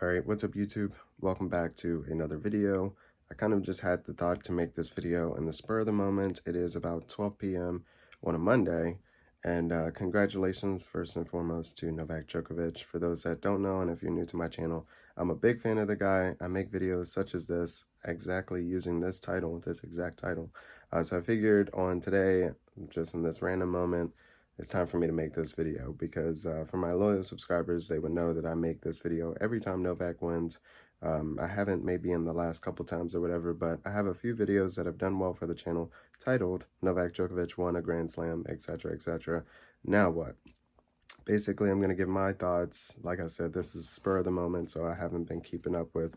Alright, what's up YouTube? Welcome back to another video. I kind of just had the thought to make this video in the spur of the moment. It is about 12 p.m. on a Monday, and congratulations first and foremost to Novak Djokovic. For those that don't know, and if you're new to my channel, I'm a big fan of the guy. I make videos such as this, exactly using this title, this exact title. So I figured on today, just in this random moment, it's time for me to make this video because for my loyal subscribers, they would know that I make this video every time Novak wins. I haven't maybe in the last couple times or whatever, but I have a few videos that have done well for the channel titled Novak Djokovic won a Grand Slam, etc., etc. Now what? Basically, I'm going to give my thoughts. Like I said, this is spur of the moment, so I haven't been keeping up with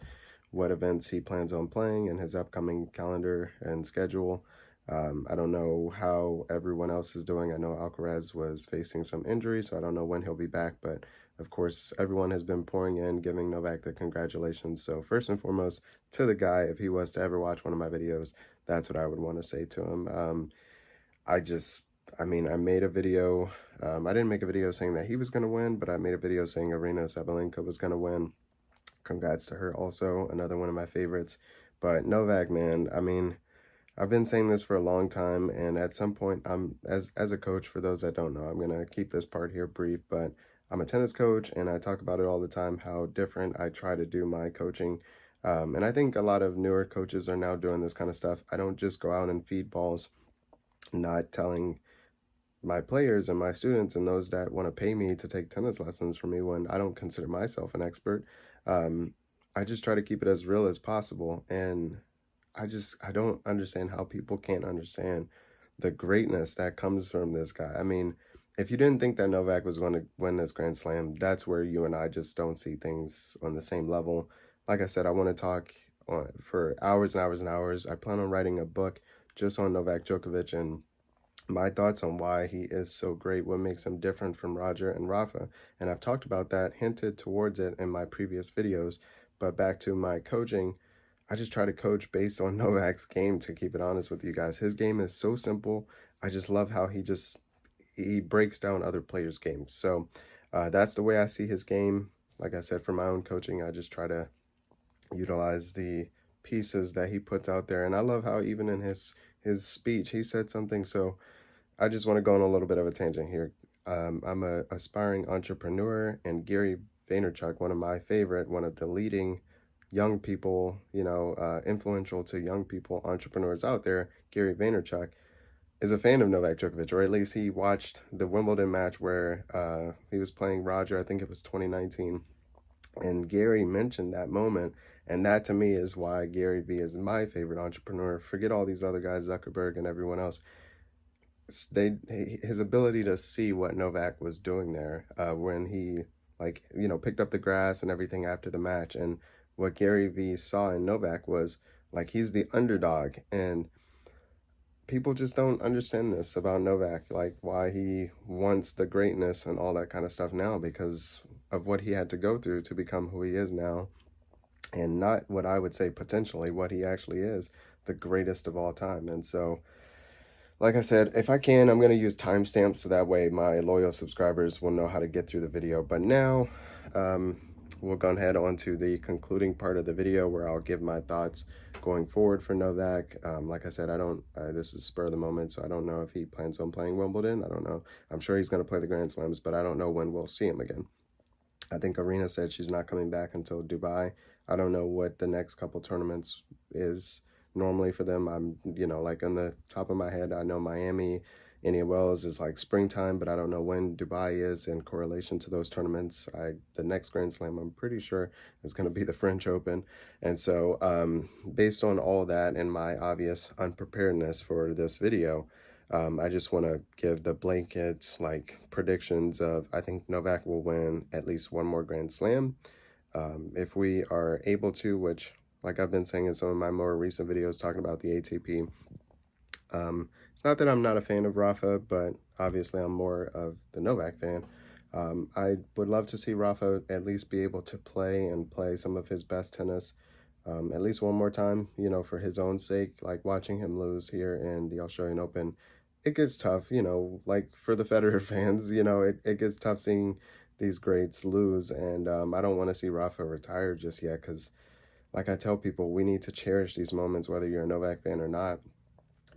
what events he plans on playing in his upcoming calendar and schedule. I don't know how everyone else is doing. I know Alcaraz was facing some injury, so I don't know when he'll be back. But, of course, everyone has been pouring in, giving Novak the congratulations. So, first and foremost, to the guy, if he was to ever watch one of my videos, that's what I would want to say to him. I made a video. I didn't make a video saying that he was going to win, but I made a video saying Aryna Sabalenka was going to win. Congrats to her also, another one of my favorites. But Novak, man, I've been saying this for a long time, and at some point, as a coach, for those that don't know, I'm going to keep this part here brief, but I'm a tennis coach, and I talk about it all the time, how different I try to do my coaching. And I think a lot of newer coaches are now doing this kind of stuff. I don't just go out and feed balls, not telling my players and my students and those that want to pay me to take tennis lessons from me when I don't consider myself an expert. I just try to keep it as real as possible, and I don't understand how people can't understand the greatness that comes from this guy. I mean, if you didn't think that Novak was going to win this Grand Slam, that's where you and I just don't see things on the same level. Like I said, I want to talk for hours and hours and hours. I plan on writing a book just on Novak Djokovic and my thoughts on why he is so great, what makes him different from Roger and Rafa. And I've talked about that, hinted towards it in my previous videos. But back to my coaching, I just try to coach based on Novak's game, to keep it honest with you guys. His game is so simple. I just love how he breaks down other players' games. So that's the way I see his game. Like I said, for my own coaching, I just try to utilize the pieces that he puts out there. And I love how even in his speech, he said something. So I just want to go on a little bit of a tangent here. I'm an aspiring entrepreneur, and Gary Vaynerchuk, one of the leading young people, influential to young people, entrepreneurs out there, Gary Vaynerchuk, is a fan of Novak Djokovic, or at least he watched the Wimbledon match where he was playing Roger. I think it was 2019. And Gary mentioned that moment, and that to me is why Gary V is my favorite entrepreneur. Forget all these other guys, Zuckerberg and everyone else. His ability to see what Novak was doing there when he picked up the grass and everything after the match, and what Gary V saw in Novak was he's the underdog, and people just don't understand this about Novak, why he wants the greatness and all that kind of stuff now, because of what he had to go through to become who he is now, and not what I would say potentially what he actually is, the greatest of all time. And so, like I said, if I can, I'm going to use timestamps so that way my loyal subscribers will know how to get through the video. But now, we'll go ahead on to the concluding part of the video where I'll give my thoughts going forward for Novak. Like I said, this is spur of the moment, so I don't know if he plans on playing Wimbledon. I don't know. I'm sure he's going to play the Grand Slams, but I don't know when we'll see him again. I think Aryna said she's not coming back until Dubai. I don't know what the next couple tournaments is normally for them. I'm, on the top of my head, I know Miami, Indian Wells is springtime, but I don't know when Dubai is in correlation to those tournaments. The next Grand Slam, I'm pretty sure, is going to be the French Open. And so based on all that and my obvious unpreparedness for this video, I just want to give the blanket predictions of, I think Novak will win at least one more Grand Slam. If we are able to, which like I've been saying in some of my more recent videos talking about the ATP, it's not that I'm not a fan of Rafa, but obviously I'm more of the Novak fan. I would love to see Rafa at least be able to play some of his best tennis at least one more time, for his own sake. Watching him lose here in the Australian Open, it gets tough, for the Federer fans, it gets tough seeing these greats lose. And I don't want to see Rafa retire just yet, because like I tell people, we need to cherish these moments, whether you're a Novak fan or not,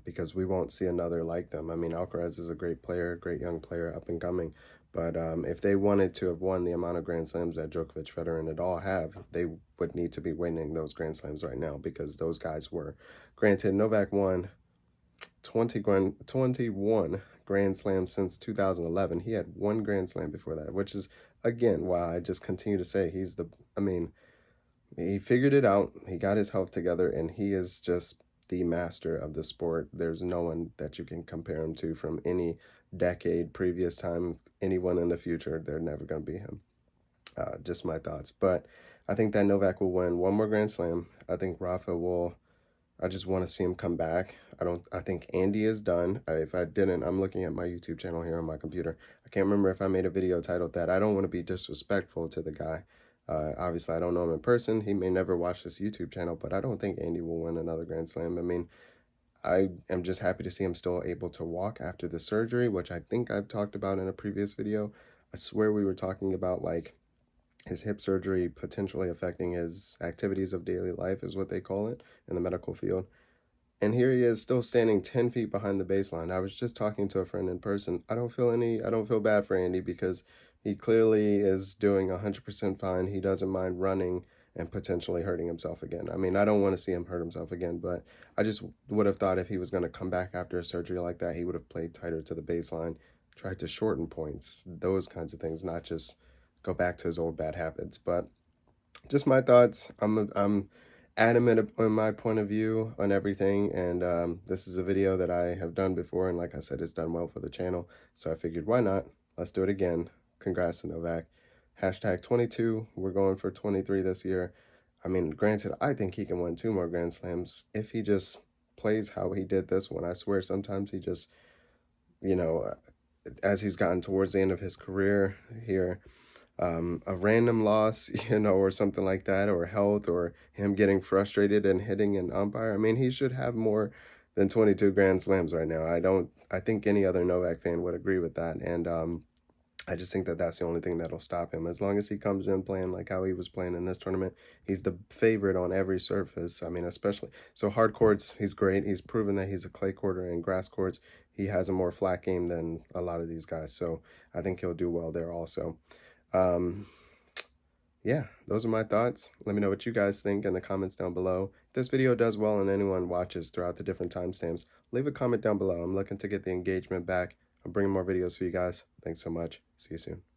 because we won't see another like them. I mean, Alcaraz is a great player, great young player, up and coming. But if they wanted to have won the amount of Grand Slams that Djokovic, Federer, and Nadal have, they would need to be winning those Grand Slams right now, because those guys were. Granted, Novak won 21 Grand Slams since 2011. He had one Grand Slam before that, which is, again, why I just continue to say he's I mean, he figured it out. He got his health together, and he is just the master of the sport. There's no one that you can compare him to from any decade, previous time, anyone in the future. They're never going to be him. Just my thoughts. But I think that Novak will win one more Grand Slam. I think Rafa will. I just want to see him come back. I think Andy is done. If I didn't, I'm looking at my YouTube channel here on my computer. I can't remember if I made a video titled that. I don't want to be disrespectful to the guy. Obviously, I don't know him in person. He may never watch this YouTube channel, but I don't think Andy will win another Grand Slam. I mean, I am just happy to see him still able to walk after the surgery, which I think I've talked about in a previous video. I swear we were talking about, like, his hip surgery potentially affecting his activities of daily life, is what they call it in the medical field. And here he is, still standing 10 feet behind the baseline. I was just talking to a friend in person. I don't feel bad for Andy, because he clearly is doing 100% fine. He doesn't mind running and potentially hurting himself again. I mean, I don't want to see him hurt himself again, but I just would have thought if he was going to come back after a surgery like that, he would have played tighter to the baseline, tried to shorten points, those kinds of things, not just go back to his old bad habits. But just my thoughts. I'm adamant on my point of view on everything, and this is a video that I have done before, and like I said, it's done well for the channel, so I figured, why not? Let's do it again. Congrats to Novak. Hashtag 22. We're going for 23 this year. I mean, granted, I think he can win 2 more Grand Slams if he just plays how he did this one. I swear sometimes he just, you know, as he's gotten towards the end of his career here, a random loss, or something like that, or health, or him getting frustrated and hitting an umpire. I mean, he should have more than 22 Grand Slams right now. I think any other Novak fan would agree with that. And I just think that that's the only thing that'll stop him. As long as he comes in playing like how he was playing in this tournament, he's the favorite on every surface. I mean, especially, so hard courts, he's great. He's proven that he's a clay courter, and grass courts, he has a more flat game than a lot of these guys. So I think he'll do well there also. Yeah, those are my thoughts. Let me know what you guys think in the comments down below. If this video does well and anyone watches throughout the different timestamps, leave a comment down below. I'm looking to get the engagement back. I'm bringing more videos for you guys. Thanks so much. See you soon.